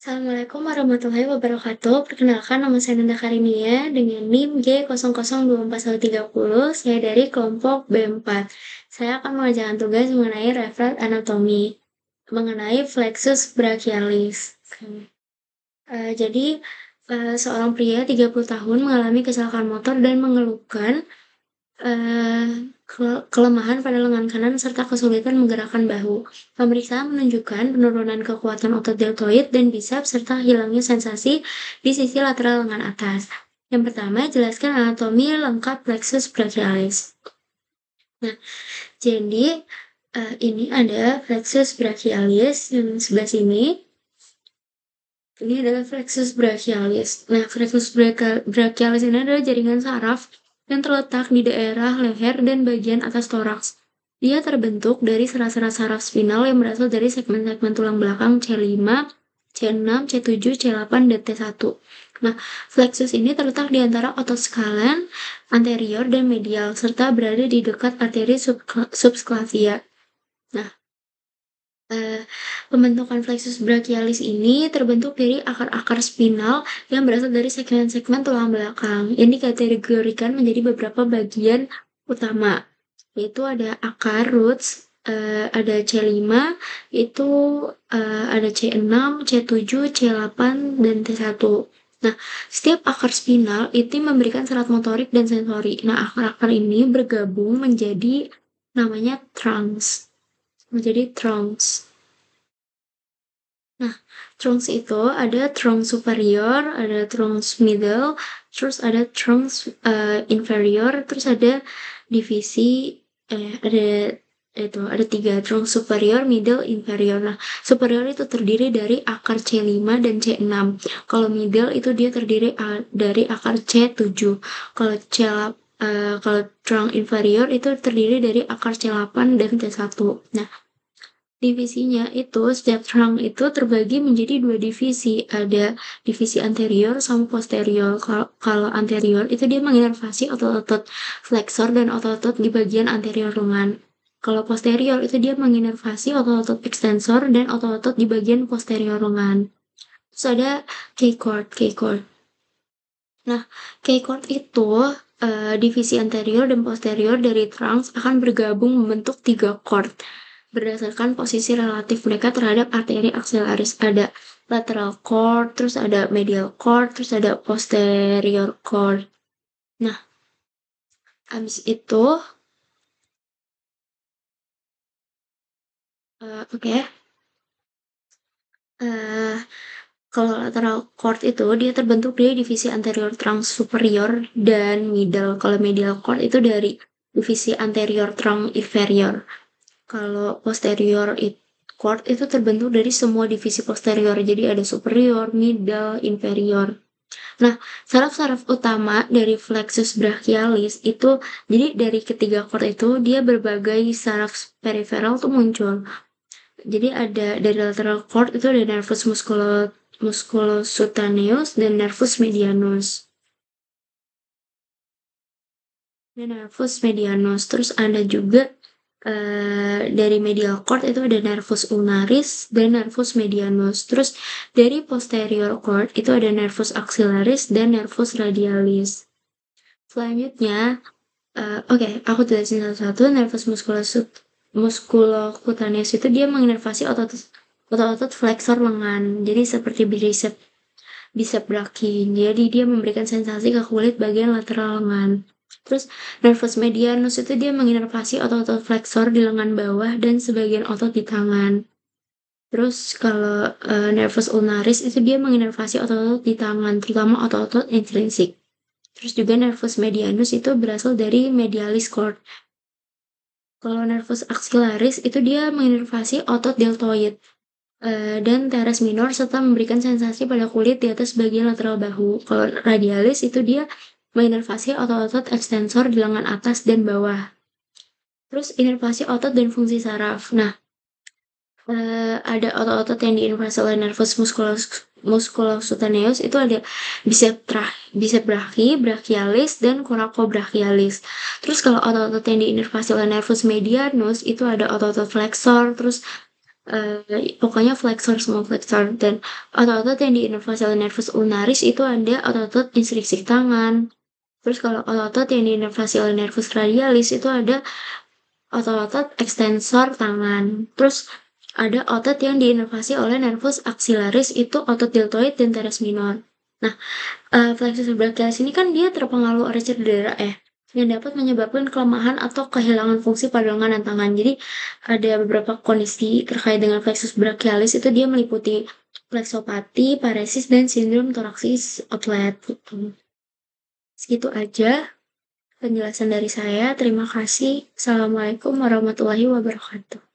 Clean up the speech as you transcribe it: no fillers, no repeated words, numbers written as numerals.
Assalamualaikum warahmatullahi wabarakatuh. Perkenalkan, nama saya Nanda Karinia dengan NIM J002430. Saya dari kelompok B4. Saya akan mengerjakan tugas mengenai referat anatomi, mengenai flexus brachialis. Jadi, seorang pria 30 tahun mengalami kecelakaan motor dan mengeluhkan eh, kelemahan pada lengan kanan serta kesulitan menggerakkan bahu. Pemeriksaan menunjukkan penurunan kekuatan otot deltoid dan biceps serta hilangnya sensasi di sisi lateral lengan atas. Yang pertama, jelaskan anatomi lengkap plexus brachialis. Nah, jadi ini ada plexus brachialis yang sebelah sini. Ini adalah plexus brachialis. Nah, plexus brachialis ini adalah jaringan saraf yang terletak di daerah leher dan bagian atas toraks. Dia terbentuk dari sela-sela saraf spinal yang berasal dari segmen-segmen tulang belakang C5, C6, C7, C8, dan T1. Nah, plexus ini terletak di antara otot skalen, anterior, dan medial, serta berada di dekat arteri subclavia. Nah, pembentukan plexus brachialis ini terbentuk dari akar-akar spinal yang berasal dari segmen-segmen tulang belakang yang dikategorikan menjadi beberapa bagian utama, yaitu ada akar roots, ada C5, itu ada C6, C7, C8, dan T1. Nah, setiap akar spinal itu memberikan serat motorik dan sensori. Nah, akar-akar ini bergabung menjadi namanya trunks. Nah, trunks itu ada trunk superior, ada trunks middle, terus ada trunks inferior, terus ada divisi ada 3 trunk superior, middle, inferior. Nah, superior itu terdiri dari akar C5 dan C6. Kalau middle itu dia terdiri dari akar C7. Kalau kalau trunk inferior itu terdiri dari akar C8 dan T1. Nah, divisinya itu, setiap trunk itu terbagi menjadi 2 divisi. Ada divisi anterior sama posterior. Kalau anterior itu dia menginervasi otot-otot flexor dan otot-otot di bagian anterior lengan. Kalau posterior itu dia menginervasi otot-otot extensor dan otot-otot di bagian posterior lengan. Terus ada K-cord. Nah, K-cord itu divisi anterior dan posterior dari trunks akan bergabung membentuk 3 cord berdasarkan posisi relatif mereka terhadap arteri aksilaris. Ada lateral cord, terus ada medial cord, terus ada posterior cord. Nah, habis itu oke. eh, Kalau lateral cord itu dia terbentuk dari divisi anterior trunk superior dan middle. Kalau medial cord itu dari divisi anterior trunk inferior. Kalau posterior cord itu terbentuk dari semua divisi posterior. Jadi ada superior, middle, inferior. Nah, saraf-saraf utama dari flexus brachialis itu, jadi dari ketiga cord itu dia berbagai saraf periferal tuh muncul. Jadi ada dari lateral cord itu ada nervus musculocutaneous dan nervus medianus. Terus ada juga dari medial cord itu ada nervus ulnaris dan nervus medianus. Terus dari posterior cord itu ada nervus axillaris dan nervus radialis. Selanjutnya, oke, aku jelasin satu-satu. Nervus musculocutaneous itu dia menginervasi otot-otot flexor lengan. Jadi seperti bicep brachii. Jadi dia memberikan sensasi ke kulit bagian lateral lengan. Terus nervus medianus itu dia menginervasi otot-otot flexor di lengan bawah dan sebagian otot di tangan. Terus kalau nervus ulnaris itu dia menginervasi otot-otot di tangan, terutama otot-otot intrinsik. Terus juga nervus medianus itu berasal dari medialis cord. Kalau nervus axillaris itu dia menginervasi otot deltoid dan teres minor serta memberikan sensasi pada kulit di atas bagian lateral bahu. Kalau radialis itu dia menginervasi otot-otot ekstensor di lengan atas dan bawah. Terus inervasi otot dan fungsi saraf. Nah, ada otot-otot yang diinervasi oleh nervus musculocutaneous itu ada bicep brachii, brachialis, dan coracobrachialis. Terus kalau otot-otot yang diinervasi oleh nervus medianus itu ada otot-otot flexor, terus Pokoknya flexor semua flexor, dan otot-otot yang diinervasi oleh nervus ulnaris itu ada otot-otot instruksi tangan. Terus kalau otot-otot yang diinervasi oleh nervus radialis itu ada otot-otot ekstensor tangan. Terus ada otot yang diinervasi oleh nervus axillaris itu otot deltoid dan teres minor. Nah, flexus brachialis ini kan dia terpengaruh oleh cedera ya, yang dapat menyebabkan kelemahan atau kehilangan fungsi pada lengan dan tangan. Jadi ada beberapa kondisi terkait dengan flexus brachialis itu dia meliputi flexopati, paresis, dan sindrom thoracis outlet gitu. Segitu aja penjelasan dari saya. Terima kasih. Assalamualaikum warahmatullahi wabarakatuh.